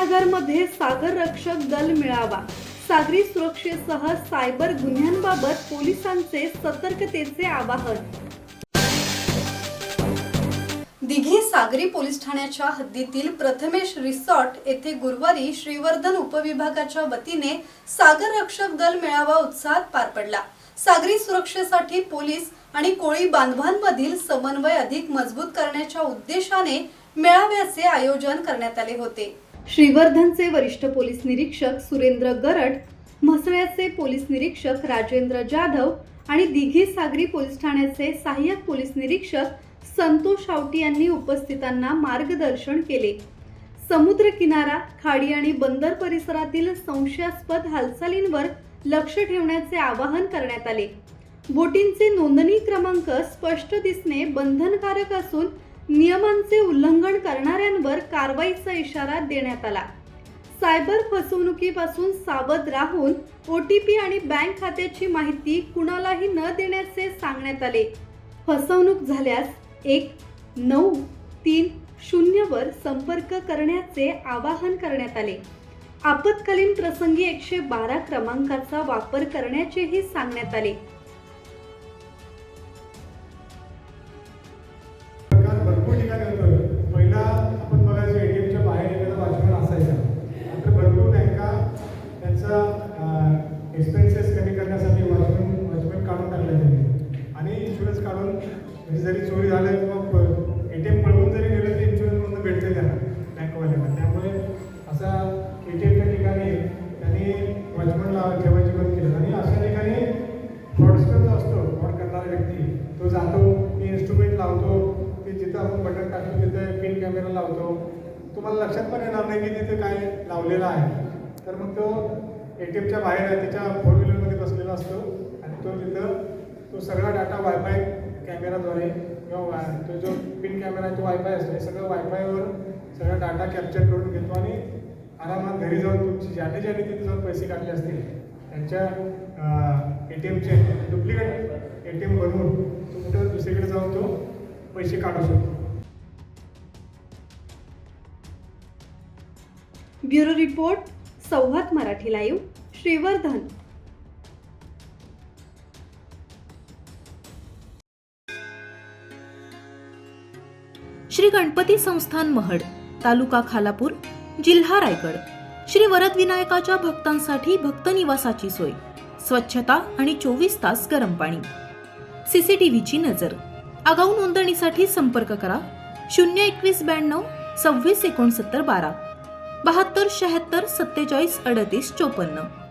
नगरमध्ये सागर रक्षक दल मेळावा, सागरी सुरक्षेसह सायबर गुन्ह्यांबाबत पोलिसांचे सतर्कतेचे आवाहन। दिघी सागरी पोलीस ठाण्याच्या हद्दीतील प्रथमेश रिसॉर्ट येथे गुरुवारी श्रीवर्धन उपविभागाच्या वतीने सागर रक्षक दल मेळावा उत्साहात पार पडला। सागरी सुरक्षेसाठी पोलीस आणि कोळी बांधवांमधील समन्वय अधिक मजबूत करण्याच्या उद्देशाने मेळाव्याचे आयोजन करण्यात आले होते। श्रीवर्धनचे वरिष्ठ पोलीस निरीक्षक सुरेंद्र गरड, म्हसळ्याचे पोलीस निरीक्षक राजेंद्र जाधव आणि दिघी सागरी पोलीस ठाण्याचे सहाय्यक पोलीस निरीक्षक संतोष आवटी यांनी उपस्थितांना मार्गदर्शन केले। समुद्र किनारा, खाडी आणि बंदर परिसरातील संशयास्पद हालचालींवर लक्ष ठेवण्याचे आवाहन करण्यात आले। बोटींचे नोंदणी क्रमांक स्पष्ट दिसणे बंधनकारक असून नियमांचे उल्लंघन करणाऱ्यांवर कारवाईचा इशारा देण्यात आला। सायबर फसवणुकीपासून सावध राहून OTP आणि बँक खात्याची माहिती कुणालाही न देण्याचे सांगण्यात आले। फसवणूक झाल्यास 1930 वर संपर्क करण्याचे आवाहन करण्यात आले। आपत्कालीन प्रसंगी 112 क्रमांकाचा वापर करण्याचेही सांगण्यात आले। भरपूर ठिकाणी होतं। पहिला आपण बघायचो ATMच्या बाहेर एखादा वॉचमन असायचा। आता भरपूर बँका त्यांचा एक्सपेन्सेस कमी करण्यासाठी वॉचमन काढून टाकले त्यांनी आणि इन्शुरन्स काढून, म्हणजे जरी चोरी झालं किंवा ATM पळवून जरी गेलं तर इन्शुरन्स म्हणून भेटते त्यांना बँकवाल्यांना। त्यामुळे असा ATMच्या ठिकाणी त्यांनी वॉचमन ठेवायची बंद केलं आणि अशा ठिकाणी फ्रॉडस्टर जो असतो, फ्रॉड करणारा व्यक्ती, तो जातो, ते इन्स्ट्रुमेंट लावतो, ते जिथं आपण बटन टाकतो तिथे पिन कॅमेरा लावतो। तुम्हाला लक्षात पण येणार नाही की तिथे काय लावलेलं आहे। तर मग तो ATMच्या बाहेर आहे, त्याच्या 4 व्हीलरमध्ये बसलेला असतो आणि तो तिथं तो सगळा डाटा वायफाय कॅमेराद्वारे किंवा तो जो पिन कॅमेरा आहे तो वायफाय असतो, हे सगळं वायफायवर सगळा डाटा कॅप्चर करून घेतो आणि आरामात घरी जाऊन तुमची ज्याने तिथे जाऊन पैसे काढले असतील त्यांच्या ATMचे डुप्लिकेट ATM बनवून तो कुठं दुसरीकडे जाऊन तो पैसे काढू शकतो। ब्युरो रिपोर्ट, संवाद मराठी लाईव्ह, श्रीवर्धन। श्री गणपती संस्थान महड, तालुका खालापूर, जिल्हा रायगड। श्री वरद विनायकाच्या भक्तांसाठी भक्त निवासाची सोय, स्वच्छता आणि 24 तास गरम पाणी, CCTVची नजर। आगाऊ नोंदणीसाठी संपर्क करा 02192 26 69 12 72 76 47 38 54।